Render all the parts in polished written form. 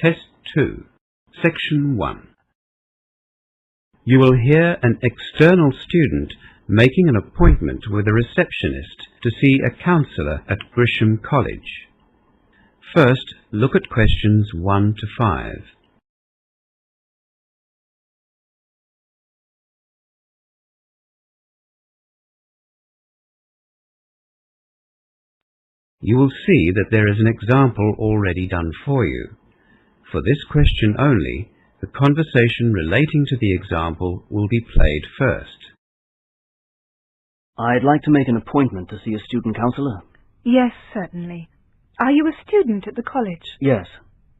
Test 2, Section 1. You will hear an external student making an appointment with a receptionist to see a counsellor at Grisham College. First, look at questions 1 to 5. You will see that there is an example already done for you. For this question only, the conversation relating to the example will be played first. I'd like to make an appointment to see a student counsellor. Yes, certainly. Are you a student at the college? Yes.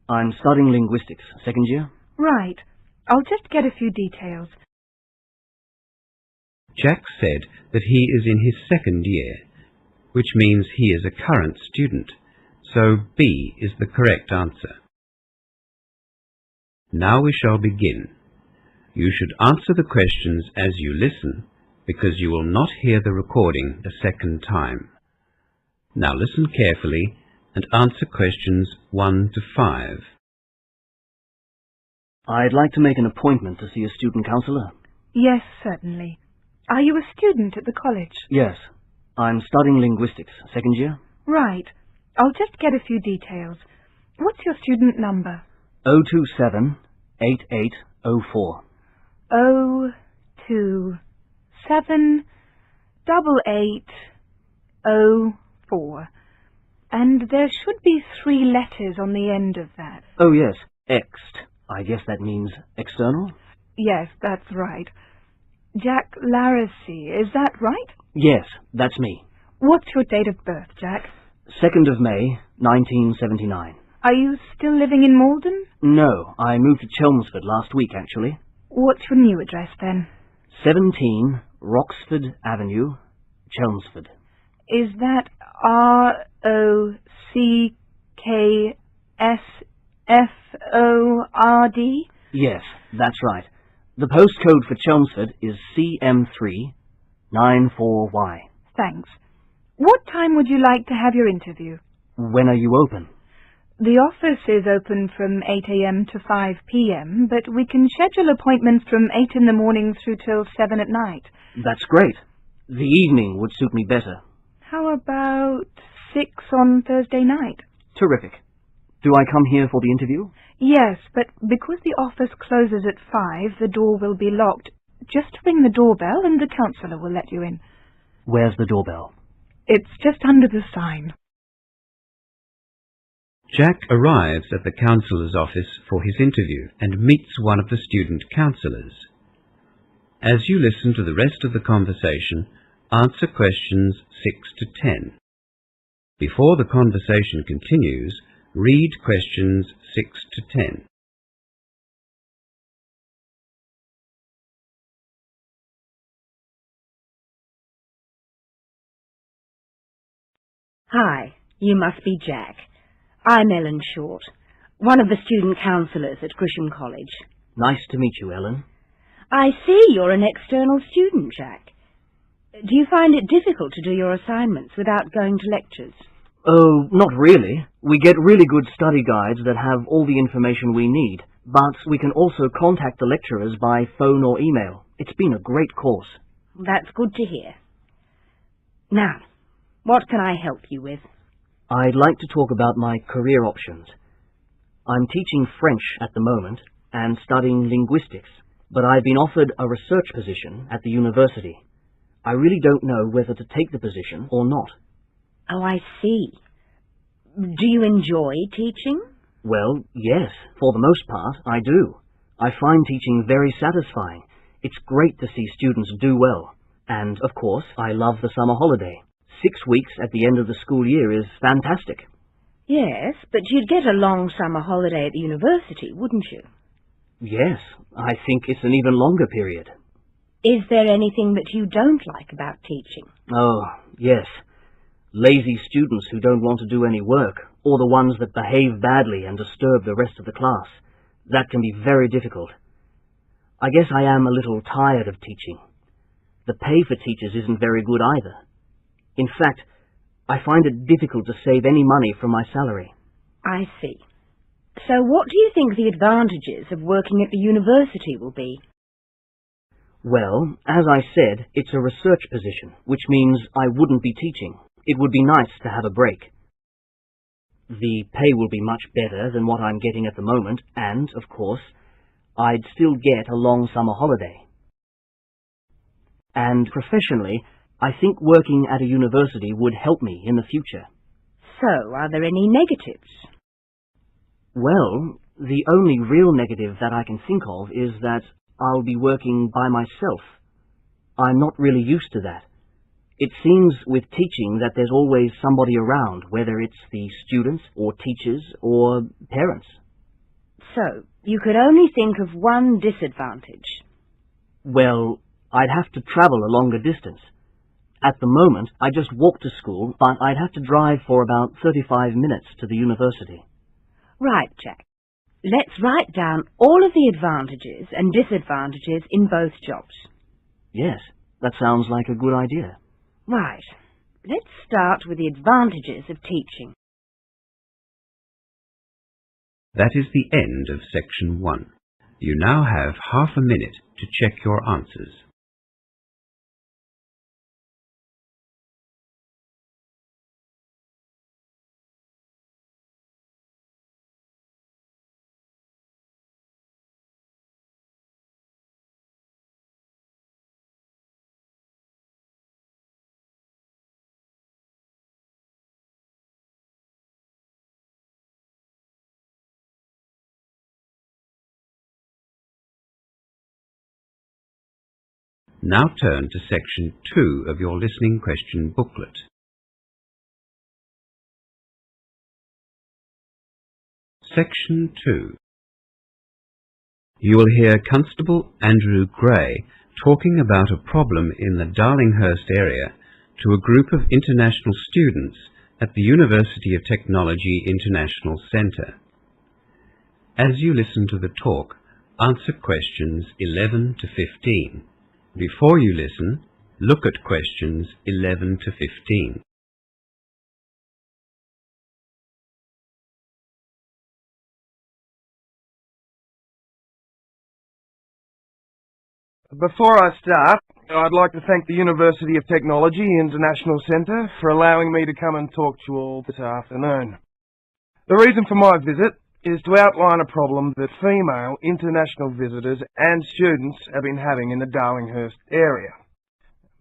I'm studying linguistics, second year. Right. I'll just get a few details. Jack said that he is in his second year, which means he is a current student, so B is the correct answer. Now we shall begin. You should answer the questions as you listen, because you will not hear the recording a second time. Now listen carefully and answer questions 1 to 5. I'd like to make an appointment to see a student counsellor. Yes, certainly. Are you a student at the college? Yes. I'm studying linguistics, second year. Right. I'll just get a few details. What's your student number? 027-8804. 027-8804. And there should be 3 letters on the end of that. Oh, yes. Ext. I guess that means external? Yes, that's right. Jack Larissy, is that right? Yes, that's me. What's your date of birth, Jack? 2nd of May, 1979. Are you still living in Malden? No, I moved to Chelmsford last week, actually. What's your new address, then? 17 Roxford Avenue, Chelmsford. Is that ROCKSFORD? Yes, that's right. The postcode for Chelmsford is CM394Y. Thanks. What time would you like to have your interview? When are you open? The office is open from 8 a.m. to 5 p.m., but we can schedule appointments from 8 in the morning through till 7 at night. That's great. The evening would suit me better. How about 6 on Thursday night? Terrific. Do I come here for the interview? Yes, but because the office closes at 5, the door will be locked. Just ring the doorbell and the counsellor will let you in. Where's the doorbell? It's just under the sign. Jack arrives at the counsellor's office for his interview and meets one of the student counsellors. As you listen to the rest of the conversation, answer questions 6 to 10. Before the conversation continues, read questions 6 to 10. Hi, you must be Jack. I'm Ellen Short, one of the student counsellors at Grisham College. Nice to meet you, Ellen. I see you're an external student, Jack. Do you find it difficult to do your assignments without going to lectures? Oh, not really. We get really good study guides that have all the information we need, but we can also contact the lecturers by phone or email. It's been a great course. That's good to hear. Now, what can I help you with? I'd like to talk about my career options. I'm teaching French at the moment and studying linguistics, but I've been offered a research position at the university. I really don't know whether to take the position or not. Oh, I see. Do you enjoy teaching? Well, yes, for the most part, I do. I find teaching very satisfying. It's great to see students do well. And, of course, I love the summer holiday. 6 weeks at the end of the school year is fantastic. Yes, but you'd get a long summer holiday at the university, wouldn't you? Yes, I think it's an even longer period. Is there anything that you don't like about teaching? Oh, yes. Lazy students who don't want to do any work, or the ones that behave badly and disturb the rest of the class. That can be very difficult. I guess I am a little tired of teaching. The pay for teachers isn't very good either. In fact, I find it difficult to save any money from my salary. I see. So what do you think the advantages of working at the university will be? Well, as I said, it's a research position, which means I wouldn't be teaching. It would be nice to have a break. The pay will be much better than what I'm getting at the moment, and, of course, I'd still get a long summer holiday. And professionally, I think working at a university would help me in the future. So, are there any negatives? Well, the only real negative that I can think of is that I'll be working by myself. I'm not really used to that. It seems with teaching that there's always somebody around, whether it's the students or teachers or parents. So, you could only think of one disadvantage. Well, I'd have to travel a longer distance. At the moment, I just walk to school, but I'd have to drive for about 35 minutes to the university. Right, Jack. Let's write down all of the advantages and disadvantages in both jobs. Yes, that sounds like a good idea. Right. Let's start with the advantages of teaching. That is the end of section 1. You now have half a minute to check your answers. Now turn to section 2 of your listening question booklet. Section 2. You will hear Constable Andrew Gray talking about a problem in the Darlinghurst area to a group of international students at the University of Technology International Centre. As you listen to the talk, answer questions 11 to 15. Before you listen, look at questions 11 to 15. Before I start, I'd like to thank the University of Technology International Centre for allowing me to come and talk to you all this afternoon. The reason for my visit is to outline a problem that female international visitors and students have been having in the Darlinghurst area.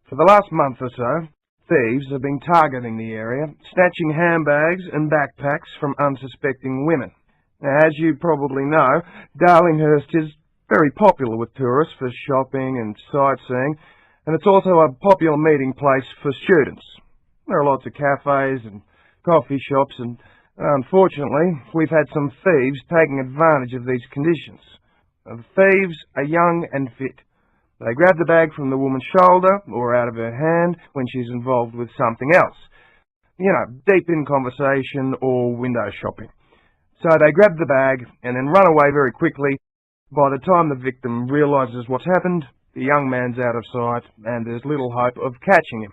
For the last month or so, thieves have been targeting the area, snatching handbags and backpacks from unsuspecting women. Now, as you probably know, Darlinghurst is very popular with tourists for shopping and sightseeing, and it's also a popular meeting place for students. There are lots of cafes and coffee shops, and unfortunately, we've had some thieves taking advantage of these conditions. The thieves are young and fit. They grab the bag from the woman's shoulder or out of her hand when she's involved with something else. You know, deep in conversation or window shopping. So they grab the bag and then run away very quickly. By the time the victim realises what's happened, the young man's out of sight and there's little hope of catching him.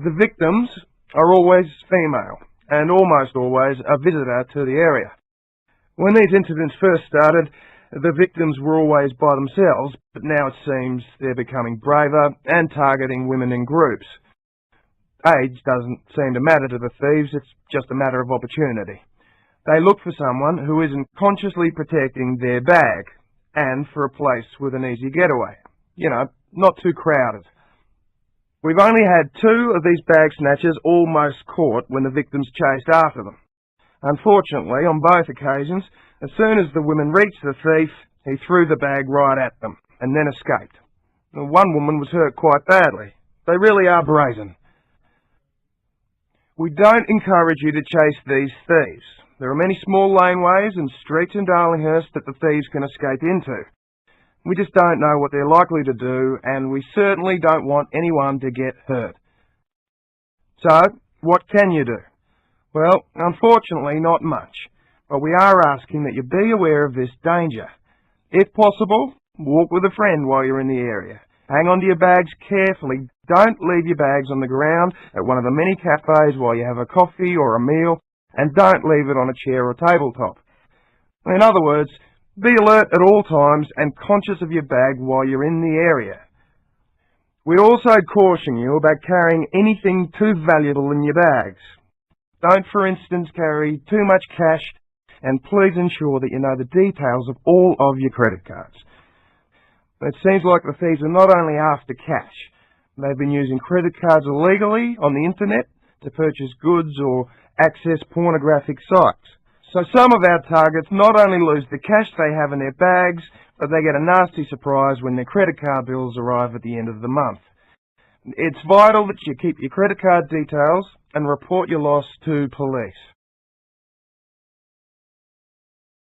The victims are always female and almost always a visitor to the area. When these incidents first started, the victims were always by themselves, but now it seems they're becoming braver and targeting women in groups. Age doesn't seem to matter to the thieves, it's just a matter of opportunity. They look for someone who isn't consciously protecting their bag and for a place with an easy getaway. You know, not too crowded. We've only had 2 of these bag snatchers almost caught when the victims chased after them. Unfortunately, on both occasions, as soon as the women reached the thief, he threw the bag right at them and then escaped. One woman was hurt quite badly. They really are brazen. We don't encourage you to chase these thieves. There are many small laneways and streets in Darlinghurst that the thieves can escape into. We just don't know what they're likely to do, and we certainly don't want anyone to get hurt. So, what can you do? Well, unfortunately, not much. But we are asking that you be aware of this danger. If possible, walk with a friend while you're in the area. Hang on to your bags carefully. Don't leave your bags on the ground at one of the many cafes while you have a coffee or a meal, and don't leave it on a chair or tabletop. In other words, be alert at all times and conscious of your bag while you're in the area. We also caution you about carrying anything too valuable in your bags. Don't, for instance, carry too much cash, and please ensure that you know the details of all of your credit cards. It seems like the thieves are not only after cash, they've been using credit cards illegally on the internet to purchase goods or access pornographic sites. So some of our targets not only lose the cash they have in their bags, but they get a nasty surprise when their credit card bills arrive at the end of the month. It's vital that you keep your credit card details and report your loss to police.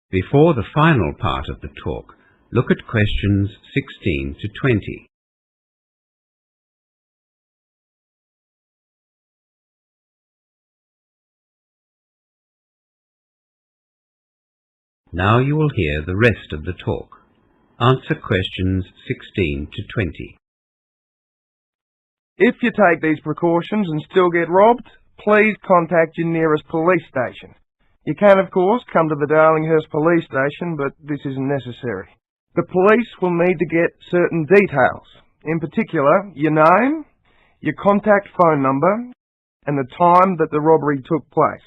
Before the final part of the talk, look at questions 16 to 20. Now you will hear the rest of the talk. Answer questions 16 to 20. If you take these precautions and still get robbed, please contact your nearest police station. You can, of course, come to the Darlinghurst police station, but this isn't necessary. The police will need to get certain details. In particular, your name, your contact phone number, and the time that the robbery took place.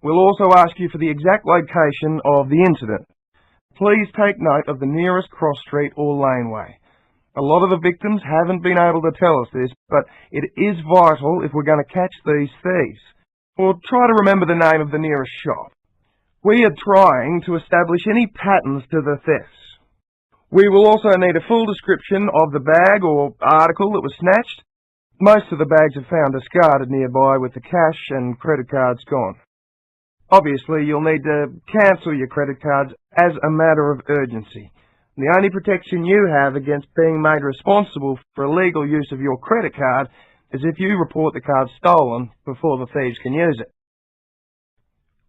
We'll also ask you for the exact location of the incident. Please take note of the nearest cross street or laneway. A lot of the victims haven't been able to tell us this, but it is vital if we're going to catch these thieves. Or try to remember the name of the nearest shop. We are trying to establish any patterns to the thefts. We will also need a full description of the bag or article that was snatched. Most of the bags are found discarded nearby with the cash and credit cards gone. Obviously, you'll need to cancel your credit cards as a matter of urgency. The only protection you have against being made responsible for illegal use of your credit card is if you report the card stolen before the thieves can use it.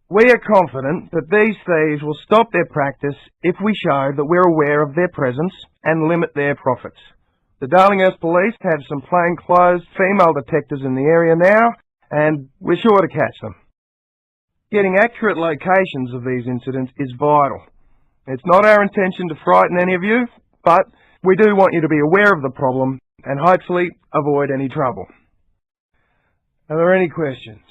We are confident that these thieves will stop their practice if we show that we're aware of their presence and limit their profits. The Darlinghurst Police have some plainclothes female detectives in the area now, and we're sure to catch them. Getting accurate locations of these incidents is vital. It's not our intention to frighten any of you, but we do want you to be aware of the problem and hopefully avoid any trouble. Are there any questions?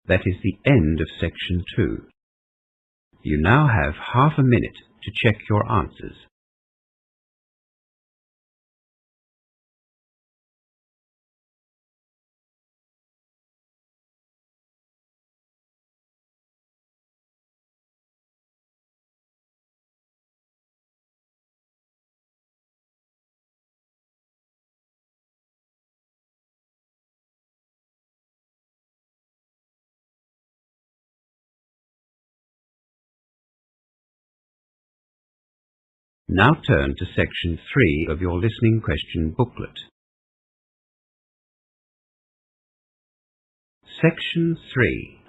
That is the end of section 2. You now have half a minute to check your answers. Now turn to section 3 of your listening question booklet. Section 3.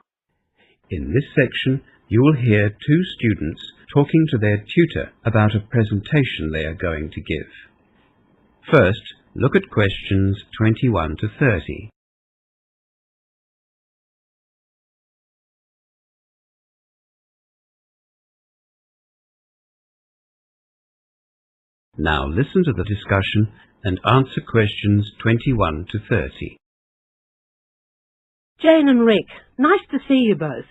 In this section, you will hear two students talking to their tutor about a presentation they are going to give. First, look at questions 21 to 30. Now listen to the discussion and answer questions 21 to 30. Jane and Rick, nice to see you both.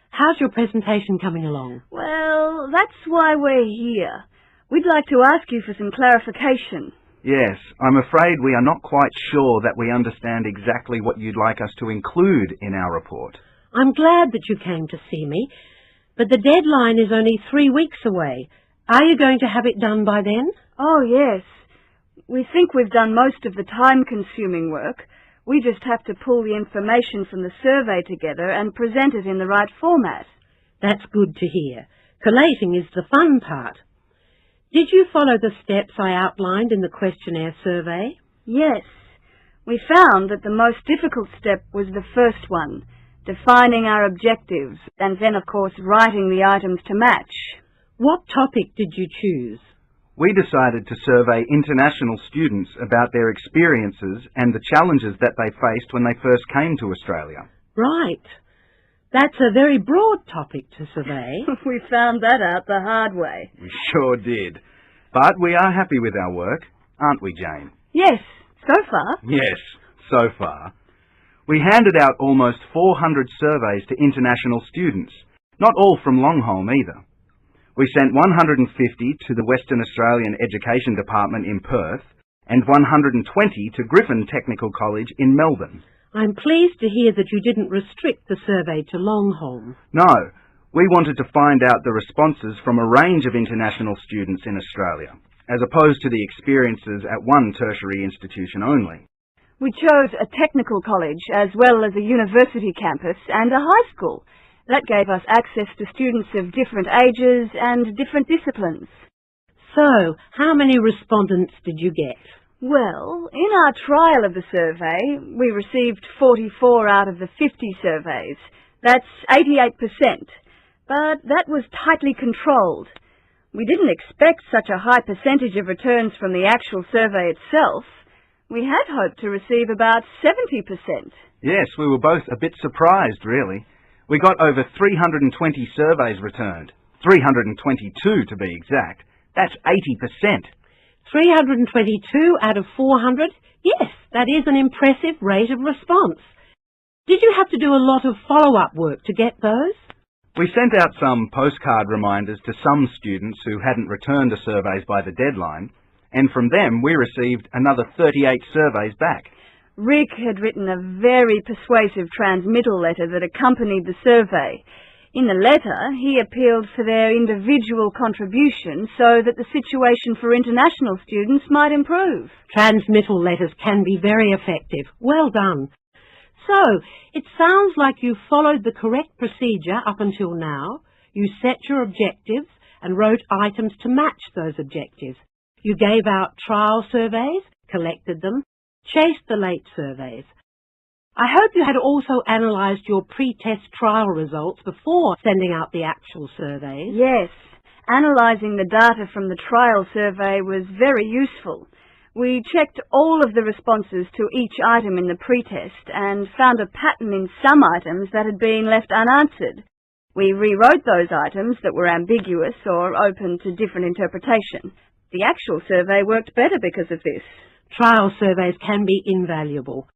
How's your presentation coming along? Well, that's why we're here. We'd like to ask you for some clarification. Yes, I'm afraid we are not quite sure that we understand exactly what you'd like us to include in our report. I'm glad that you came to see me, but the deadline is only 3 weeks away. Are you going to have it done by then? Oh, yes. We think we've done most of the time-consuming work. We just have to pull the information from the survey together and present it in the right format. That's good to hear. Collating is the fun part. Did you follow the steps I outlined in the questionnaire survey? Yes. We found that the most difficult step was the first one, defining our objectives, and then, of course, writing the items to match. What topic did you choose? We decided to survey international students about their experiences and the challenges that they faced when they first came to Australia. Right. That's a very broad topic to survey. We found that out the hard way. We sure did. But we are happy with our work, aren't we, Jane? Yes, so far. Yes, so far. We handed out almost 400 surveys to international students, not all from Longholm either. We sent 150 to the Western Australian Education Department in Perth and 120 to Griffin Technical College in Melbourne. I'm pleased to hear that you didn't restrict the survey to Longholm. No, we wanted to find out the responses from a range of international students in Australia, as opposed to the experiences at one tertiary institution only. We chose a technical college as well as a university campus and a high school. That gave us access to students of different ages and different disciplines. So, how many respondents did you get? Well, in our trial of the survey, we received 44 out of the 50 surveys. That's 88%. But that was tightly controlled. We didn't expect such a high percentage of returns from the actual survey itself. We had hoped to receive about 70%. Yes, we were both a bit surprised, really. We got over 320 surveys returned. 322 to be exact. That's 80%. 322 out of 400? Yes, that is an impressive rate of response. Did you have to do a lot of follow-up work to get those? We sent out some postcard reminders to some students who hadn't returned the surveys by the deadline, and from them we received another 38 surveys back. Rick had written a very persuasive transmittal letter that accompanied the survey. In the letter, he appealed for their individual contribution so that the situation for international students might improve. Transmittal letters can be very effective. Well done. So, it sounds like you followed the correct procedure up until now. You set your objectives and wrote items to match those objectives. You gave out trial surveys, collected them, chased the late surveys. I hope you had also analysed your pre-test trial results before sending out the actual surveys. Yes, analysing the data from the trial survey was very useful. We checked all of the responses to each item in the pretest and found a pattern in some items that had been left unanswered. We rewrote those items that were ambiguous or open to different interpretation. The actual survey worked better because of this. Trial surveys can be invaluable.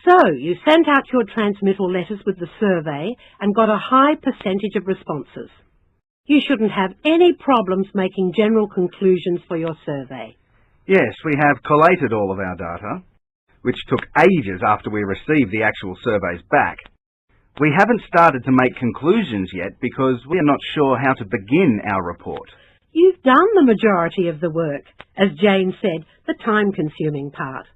So, you sent out your transmittal letters with the survey and got a high percentage of responses. You shouldn't have any problems making general conclusions for your survey. Yes, we have collated all of our data, which took ages after we received the actual surveys back. We haven't started to make conclusions yet because we are not sure how to begin our report. You've done the majority of the work, as Jane said, the time-consuming part.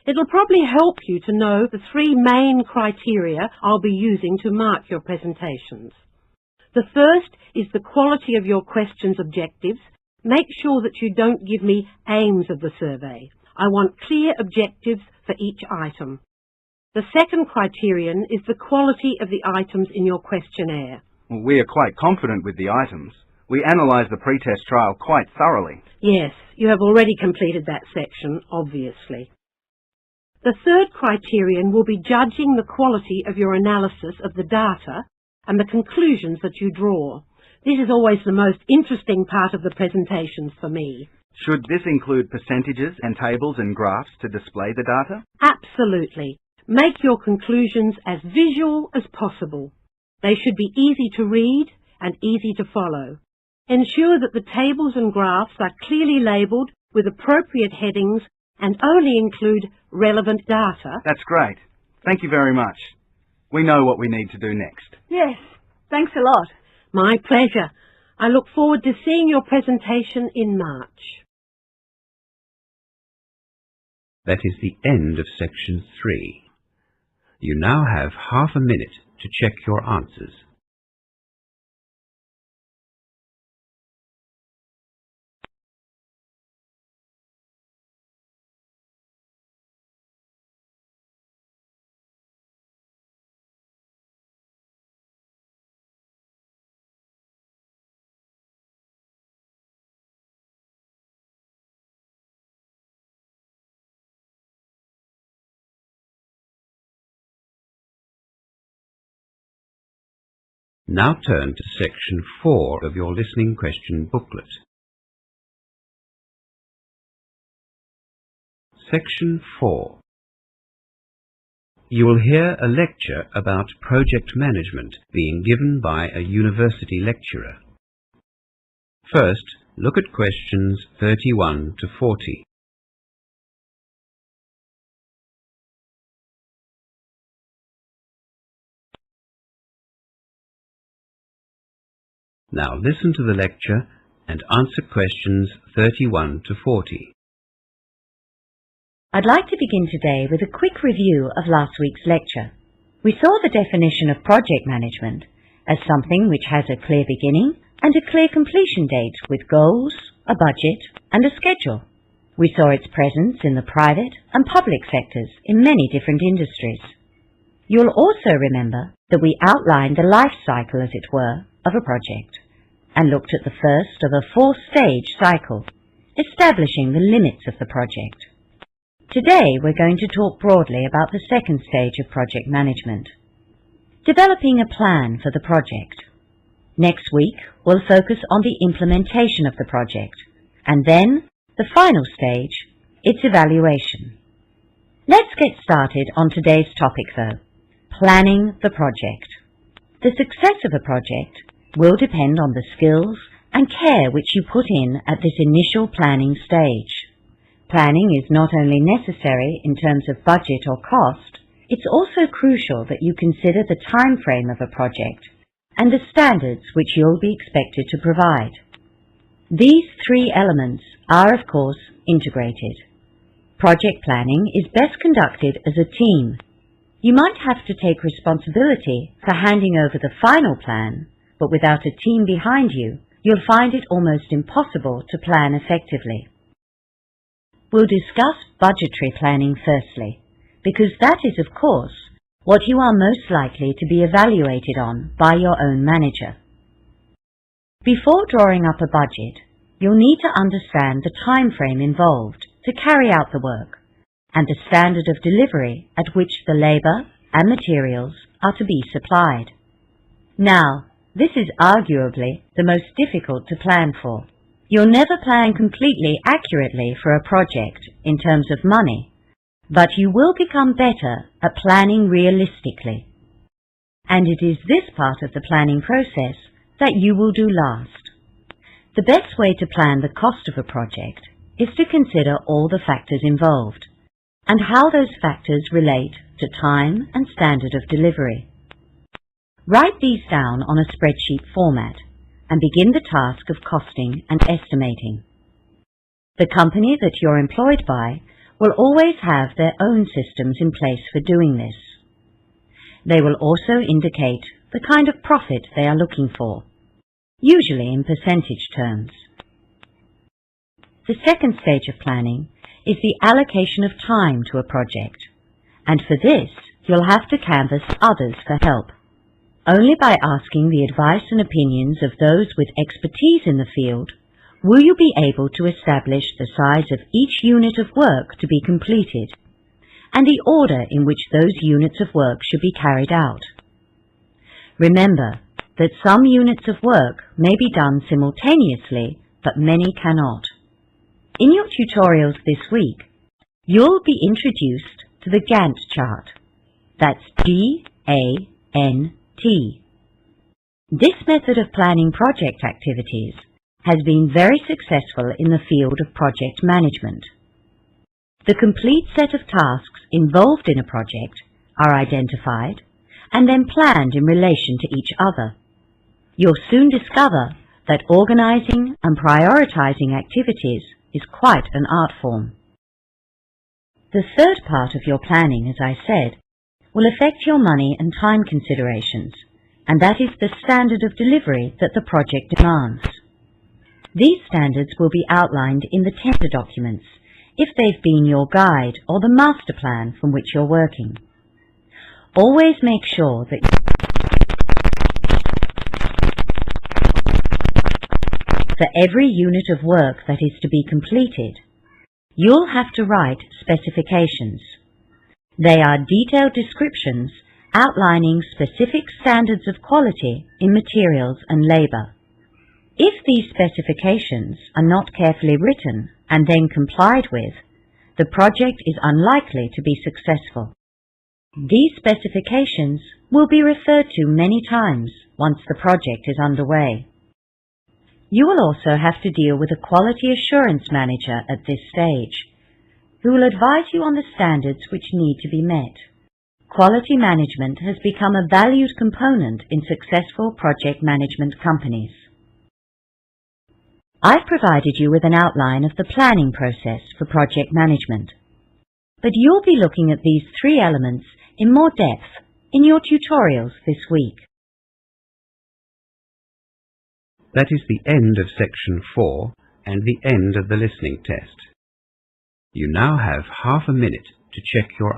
It'll probably help you to know the 3 main criteria I'll be using to mark your presentations. The first is the quality of your questions' objectives. Make sure that you don't give me aims of the survey. I want clear objectives for each item. The second criterion is the quality of the items in your questionnaire. Well, we are quite confident with the items. We analysed the pretest trial quite thoroughly. Yes, you have already completed that section, obviously. The third criterion will be judging the quality of your analysis of the data and the conclusions that you draw. This is always the most interesting part of the presentations for me. Should this include percentages and tables and graphs to display the data? Absolutely. Make your conclusions as visual as possible. They should be easy to read and easy to follow. Ensure that the tables and graphs are clearly labelled with appropriate headings and only include relevant data. That's great. Thank you very much. We know what we need to do next. Yes, thanks a lot. My pleasure. I look forward to seeing your presentation in March. That is the end of section 3. You now have half a minute to check your answers. Now turn to section 4 of your listening question booklet. Section 4. You will hear a lecture about project management being given by a university lecturer. First, look at questions 31 to 40. Now listen to the lecture and answer questions 31 to 40. I'd like to begin today with a quick review of last week's lecture. We saw the definition of project management as something which has a clear beginning and a clear completion date with goals, a budget, and a schedule. We saw its presence in the private and public sectors in many different industries. You'll also remember that we outlined the life cycle, as it were, of a project and looked at the first of a 4-stage cycle, establishing the limits of the project. Today we're going to talk broadly about the second stage of project management, developing a plan for the project. Next week we'll focus on the implementation of the project, and then the final stage, its evaluation. Let's get started on today's topic though, planning the project. The success of a project will depend on the skills and care which you put in at this initial planning stage. Planning is not only necessary in terms of budget or cost, it's also crucial that you consider the time frame of a project and the standards which you'll be expected to provide. These 3 elements are, of course, integrated. Project planning is best conducted as a team. You might have to take responsibility for handing over the final plan, but without a team behind you, you'll find it almost impossible to plan effectively. We'll discuss budgetary planning firstly, because that is, of course, what you are most likely to be evaluated on by your own manager. Before drawing up a budget, you'll need to understand the time frame involved to carry out the work and the standard of delivery at which the labour and materials are to be supplied. Now, this is arguably the most difficult to plan for. You'll never plan completely accurately for a project in terms of money, but you will become better at planning realistically. And it is this part of the planning process that you will do last. The best way to plan the cost of a project is to consider all the factors involved and how those factors relate to time and standard of delivery. Write these down on a spreadsheet format and begin the task of costing and estimating. The company that you're employed by will always have their own systems in place for doing this. They will also indicate the kind of profit they are looking for, usually in percentage terms. The second stage of planning is the allocation of time to a project, and for this you'll have to canvass others for help. Only by asking the advice and opinions of those with expertise in the field will you be able to establish the size of each unit of work to be completed and the order in which those units of work should be carried out. Remember that some units of work may be done simultaneously, but many cannot. In your tutorials this week, you'll be introduced to the Gantt chart. That's G-A-N-T. This method of planning project activities has been very successful in the field of project management. The complete set of tasks involved in a project are identified and then planned in relation to each other. You'll soon discover that organizing and prioritizing activities is quite an art form. The third part of your planning, as I said, will affect your money and time considerations, and that is the standard of delivery that the project demands. These standards will be outlined in the tender documents, if they've been your guide or the master plan from which you're working. Always make sure that for every unit of work that is to be completed, you'll have to write specifications. They are detailed descriptions outlining specific standards of quality in materials and labour. If these specifications are not carefully written and then complied with, the project is unlikely to be successful. These specifications will be referred to many times once the project is underway. You will also have to deal with a quality assurance manager at this stage, who will advise you on the standards which need to be met. Quality management has become a valued component in successful project management companies. I've provided you with an outline of the planning process for project management, but you'll be looking at these three elements in more depth in your tutorials this week. That is the end of section 4 and the end of the listening test. You now have half a minute to check your